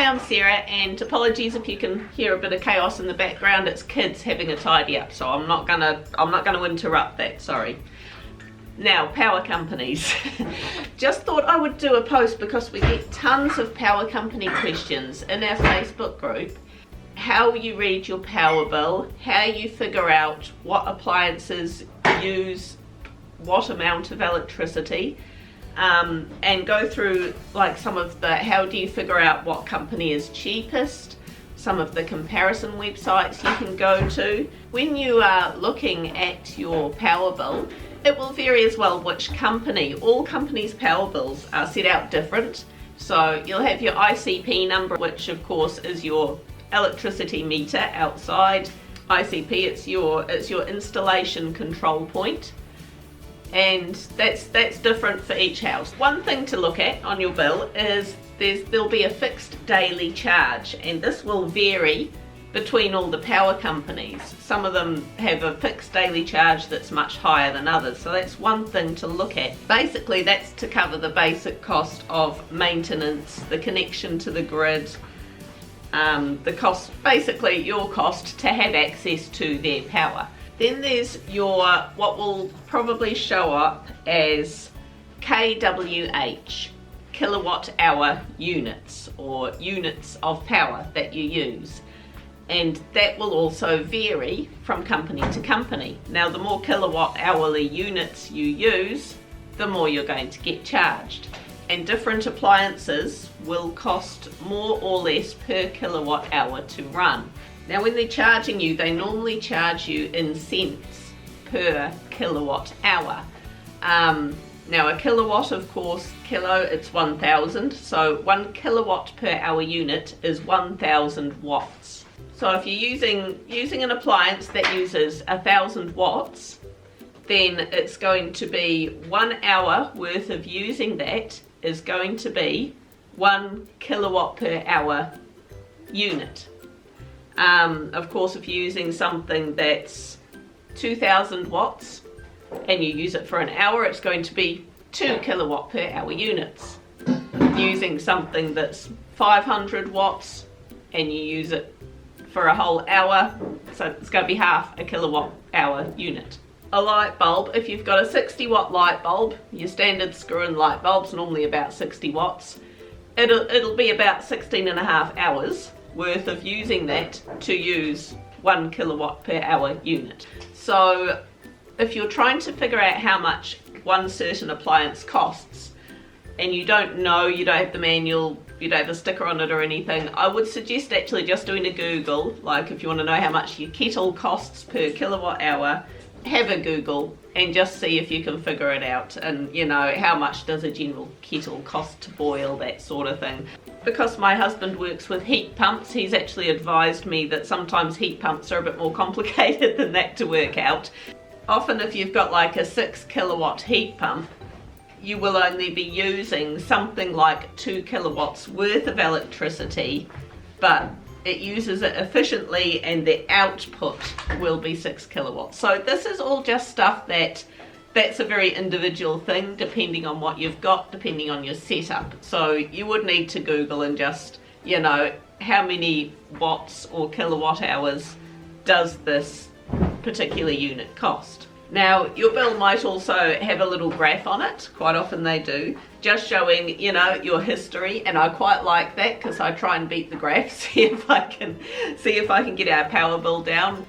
Hi, I'm Sarah, and apologies if you can hear a bit of chaos in the background. It's kids having a tidy up, so I'm not gonna interrupt that, sorry. Now, power companies. Just thought I would do a post because we get tons of power company questions in our Facebook group. How you read your power bill, how you figure out what appliances use what amount of electricity, and go through like some of the how do you figure out what company is cheapest, some of the comparison websites you can go to. When you are looking at your power bill, it will vary as well which company. All companies' power bills are set out different. So you'll have your ICP number, which of course is your electricity meter outside. ICP, it's your installation control point. And that's different for each house. One thing to look at on your bill is there'll be a fixed daily charge, and this will vary between all the power companies. Some of them have a fixed daily charge that's much higher than others, so that's one thing to look at. Basically, that's to cover the basic cost of maintenance, the connection to the grid, the cost, basically your cost to have access to their power. Then there's your, what will probably show up as kWh, kilowatt hour units, or units of power that you use. And that will also vary from company to company. Now, the more kilowatt hourly units you use, the more you're going to get charged. And different appliances will cost more or less per kilowatt hour to run. Now, when they're charging you, they normally charge you in cents per kilowatt hour. Now, a kilowatt, of course, it's 1,000. So 1 kilowatt per hour unit is 1,000 watts. So if you're using an appliance that uses 1,000 watts, then it's going to be 1 hour worth of using that is going to be 1 kilowatt per hour unit. Of course, if you're using something that's 2,000 watts and you use it for an hour, it's going to be 2 kilowatt per hour units. Using something that's 500 watts and you use it for a whole hour, so it's going to be half a kilowatt hour unit. A light bulb, if you've got a 60 watt light bulb, your standard screw-in light bulb's normally about 60 watts, it'll be about 16.5 hours worth of using that to use 1 kilowatt per hour unit. So if you're trying to figure out how much one certain appliance costs and you don't know, you don't have the manual, you don't have a sticker on it or anything, I would suggest actually just doing a Google. Like if you want to know how much your kettle costs per kilowatt hour, have a Google and just see if you can figure it out, and you know, how much does a general kettle cost to boil, that sort of thing. Because my husband works with heat pumps, he's actually advised me that sometimes heat pumps are a bit more complicated than that to work out. Often if you've got like a 6 kilowatt heat pump, you will only be using something like 2 kilowatts worth of electricity, but it uses it efficiently and the output will be 6 kilowatts. So this is all just stuff that's a very individual thing depending on what you've got, depending on your setup. So you would need to Google and just, you know, how many watts or kilowatt hours does this particular unit cost. Now, your bill might also have a little graph on it, quite often they do, just showing, you know, your history, and I quite like that because I try and beat the graph, see if I can get our power bill down.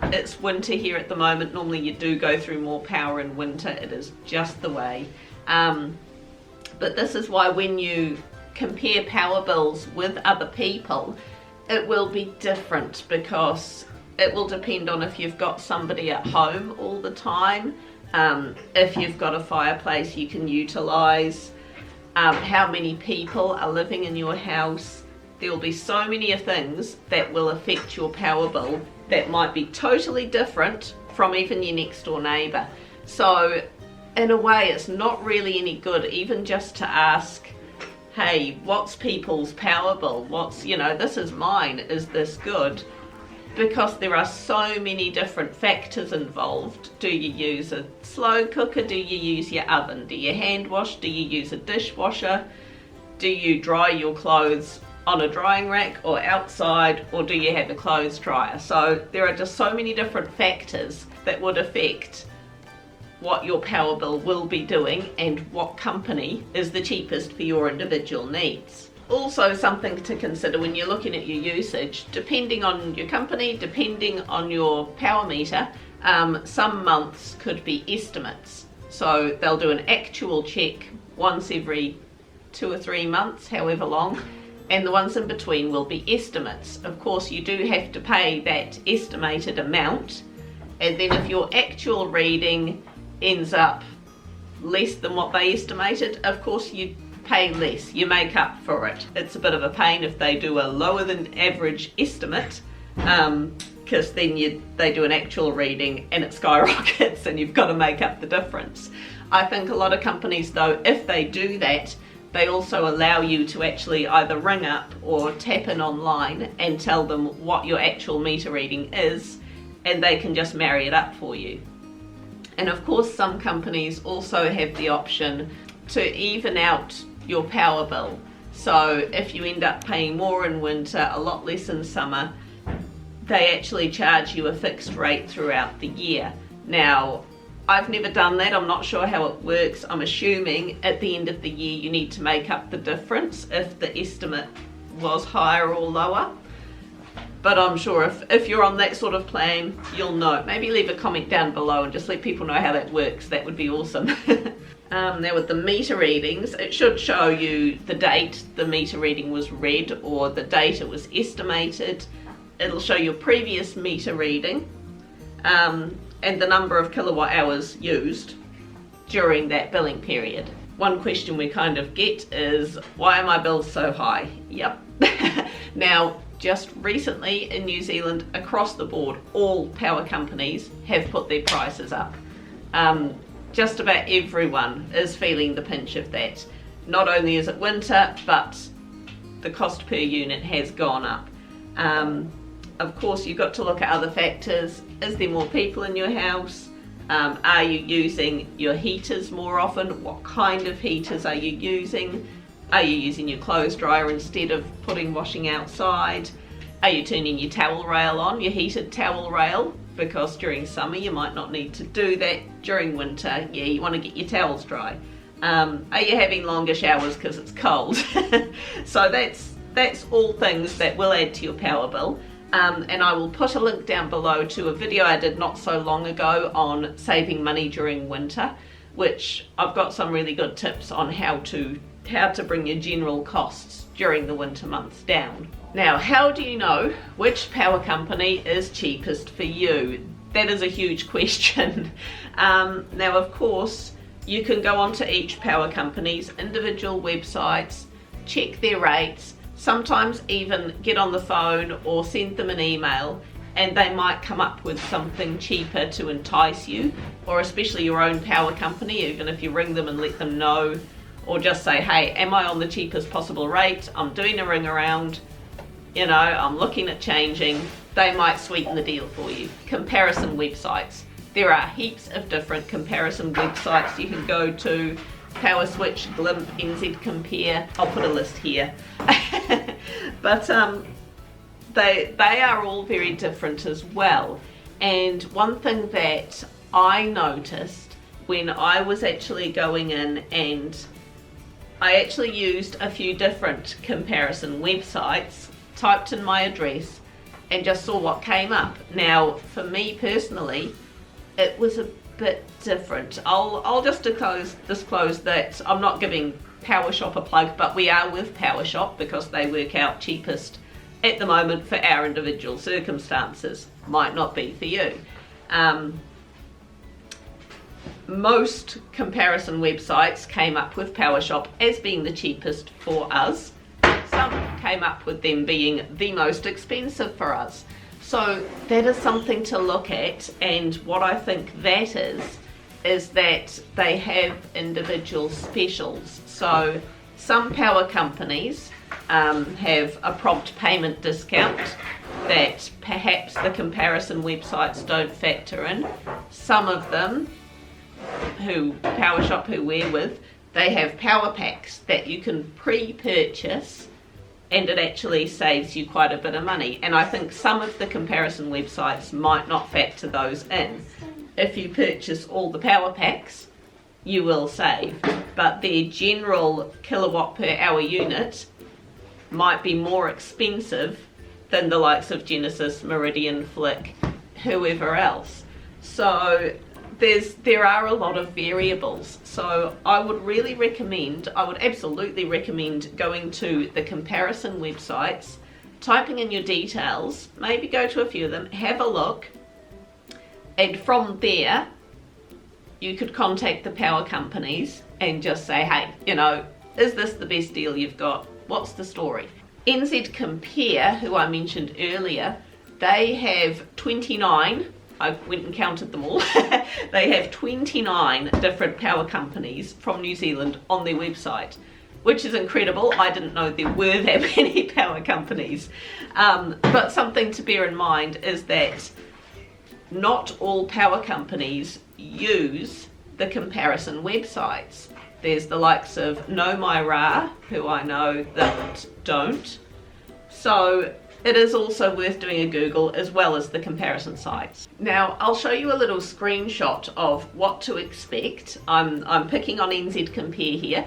It's winter here at the moment. Normally you do go through more power in winter, it is just the way. But this is why when you compare power bills with other people, it will be different because it will depend on if you've got somebody at home all the time, if you've got a fireplace you can utilise, how many people are living in your house. There will be so many things that will affect your power bill that might be totally different from even your next door neighbour. So in a way it's not really any good even just to ask, hey, what's people's power bill? What's, you know, this is mine, is this good? Because there are so many different factors involved. Do you use a slow cooker? Do you use your oven? Do you hand wash? Do you use a dishwasher? Do you dry your clothes on a drying rack or outside, or do you have a clothes dryer? So there are just so many different factors that would affect what your power bill will be doing and what company is the cheapest for your individual needs. Also, something to consider when you're looking at your usage, depending on your company, depending on your power meter, some months could be estimates. So they'll do an actual check once every 2 or 3 months, however long, and the ones in between will be estimates. Of course, you do have to pay that estimated amount, and then if your actual reading ends up less than what they estimated, of course you pay less, you make up for it. It's a bit of a pain if they do a lower than average estimate, because then they do an actual reading and it skyrockets and you've got to make up the difference. I think a lot of companies though, if they do that, they also allow you to actually either ring up or tap in online and tell them what your actual meter reading is, and they can just marry it up for you. And of course, some companies also have the option to even out your power bill. So if you end up paying more in winter, a lot less in summer, they actually charge you a fixed rate throughout the year. Now, I've never done that, I'm not sure how it works. I'm assuming at the end of the year you need to make up the difference if the estimate was higher or lower. But I'm sure if you're on that sort of plan, you'll know. Maybe leave a comment down below and just let people know how that works. That would be awesome. Now with the meter readings, it should show you the date the meter reading was read or the date it was estimated. It'll show your previous meter reading and the number of kilowatt hours used during that billing period. One question we kind of get is, why are my bills so high? Yep. Now, just recently in New Zealand, across the board, all power companies have put their prices up. Just about everyone is feeling the pinch of that. Not only is it winter, but the cost per unit has gone up. Of course, you've got to look at other factors. Is there more people in your house? Are you using your heaters more often? What kind of heaters are you using? Are you using your clothes dryer instead of putting washing outside? Are you turning your towel rail on, your heated towel rail? Because during summer you might not need to do that. During winter, yeah, you want to get your towels dry. Are you having longer showers because it's cold? So that's all things that will add to your power bill. And I will put a link down below to a video I did not so long ago on saving money during winter, which I've got some really good tips on how to bring your general costs during the winter months down. Now, how do you know which power company is cheapest for you? That is a huge question. Now, of course, you can go onto each power company's individual websites, check their rates, sometimes even get on the phone or send them an email, and they might come up with something cheaper to entice you, or especially your own power company, even if you ring them and let them know, or just say, hey, am I on the cheapest possible rate? I'm doing a ring around, you know, I'm looking at changing. They might sweeten the deal for you. Comparison websites. There are heaps of different comparison websites you can go to. Power Switch, Glimp, NZ Compare. I'll put a list here. But they are all very different as well. And one thing that I noticed when I was actually going in, and I actually used a few different comparison websites, typed in my address and just saw what came up. Now, for me personally, it was a bit different. I'll just disclose that I'm not giving PowerShop a plug, but we are with PowerShop because they work out cheapest at the moment for our individual circumstances. Might not be for you. Most comparison websites came up with PowerShop as being the cheapest for us. Some came up with them being the most expensive for us. So that is something to look at, and what I think that is that they have individual specials. So some power companies have a prompt payment discount that perhaps the comparison websites don't factor in. Some of them, PowerShop who we're with, they have power packs that you can pre-purchase and it actually saves you quite a bit of money. And I think some of the comparison websites might not factor those in. If you purchase all the power packs, you will save, but their general kilowatt per hour unit might be more expensive than the likes of Genesis, Meridian, Flick, whoever else. So there are a lot of variables. So I would absolutely recommend going to the comparison websites, typing in your details, maybe go to a few of them, have a look, and from there you could contact the power companies and just say, hey, is this the best deal you've got? What's the story? NZ Compare, who I mentioned earlier, they have 29, I went and counted them all, they have 29 different power companies from New Zealand on their website, which is incredible. I didn't know there were that many power companies. But something to bear in mind is that not all power companies use the comparison websites. There's the likes of Know My Ra, who I know that don't. So it is also worth doing a Google as well as the comparison sites. Now I'll show you a little screenshot of what to expect. I'm picking on NZ Compare here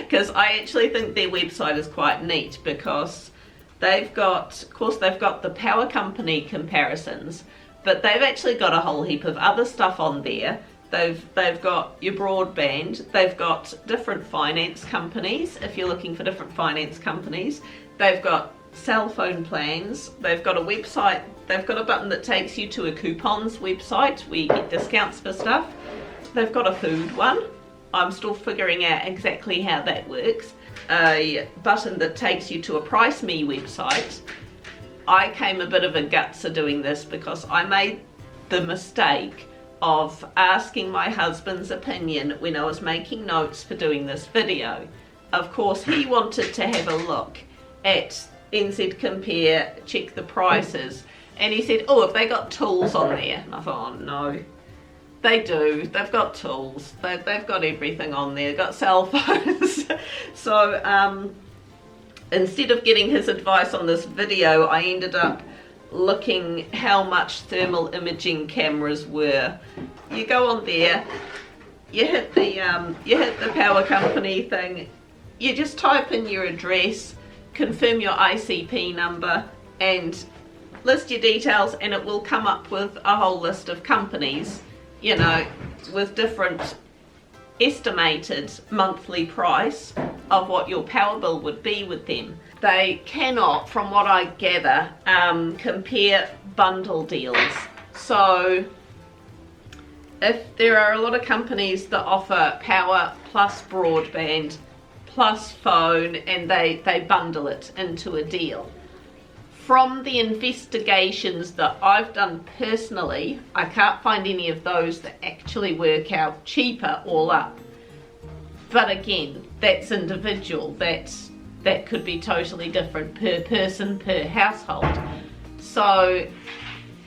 because I actually think their website is quite neat, because they've got the power company comparisons, but they've actually got a whole heap of other stuff on there. They've got your broadband, they've got different finance companies, if you're looking for different finance companies. They've got cell phone plans, they've got a website, they've got a button that takes you to a coupons website where you get discounts for stuff. They've got a food one, I'm still figuring out exactly how that works. A button that takes you to a Price Me website. I came a bit of a gutser doing this because I made the mistake of asking my husband's opinion when I was making notes for doing this video. Of course, he wanted to have a look at NZ Compare, check the prices, and he said, oh, have they got tools on there? And I thought, oh no, they do, they've got tools, they've got everything on there, they've got cell phones. So instead of getting his advice on this video, I ended up looking how much thermal imaging cameras were. You go on there, you hit the power company thing, you just type in your address, confirm your ICP number and list your details, and it will come up with a whole list of companies, with different estimated monthly price of what your power bill would be with them. They cannot, from what I gather, compare bundle deals. So if there are a lot of companies that offer power plus broadband plus phone, and they bundle it into a deal. From the investigations that I've done personally, I can't find any of those that actually work out cheaper all up. But again, that's individual. That could be totally different per person, per household. So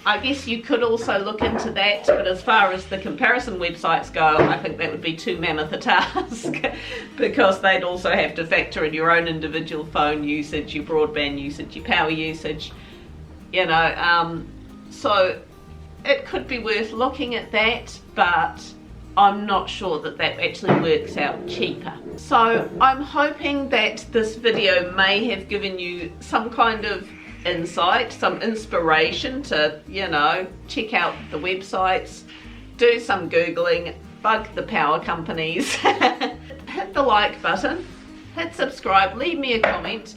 I guess you could also look into that, but as far as the comparison websites go, I think that would be too mammoth a task because they'd also have to factor in your own individual phone usage, your broadband usage, your power usage, so it could be worth looking at that, but I'm not sure that actually works out cheaper. So I'm hoping that this video may have given you some kind of insight, some inspiration to, check out the websites, do some Googling, bug the power companies, hit the like button, hit subscribe, leave me a comment,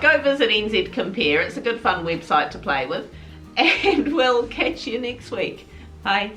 go visit NZ Compare, it's a good fun website to play with, and we'll catch you next week. Bye.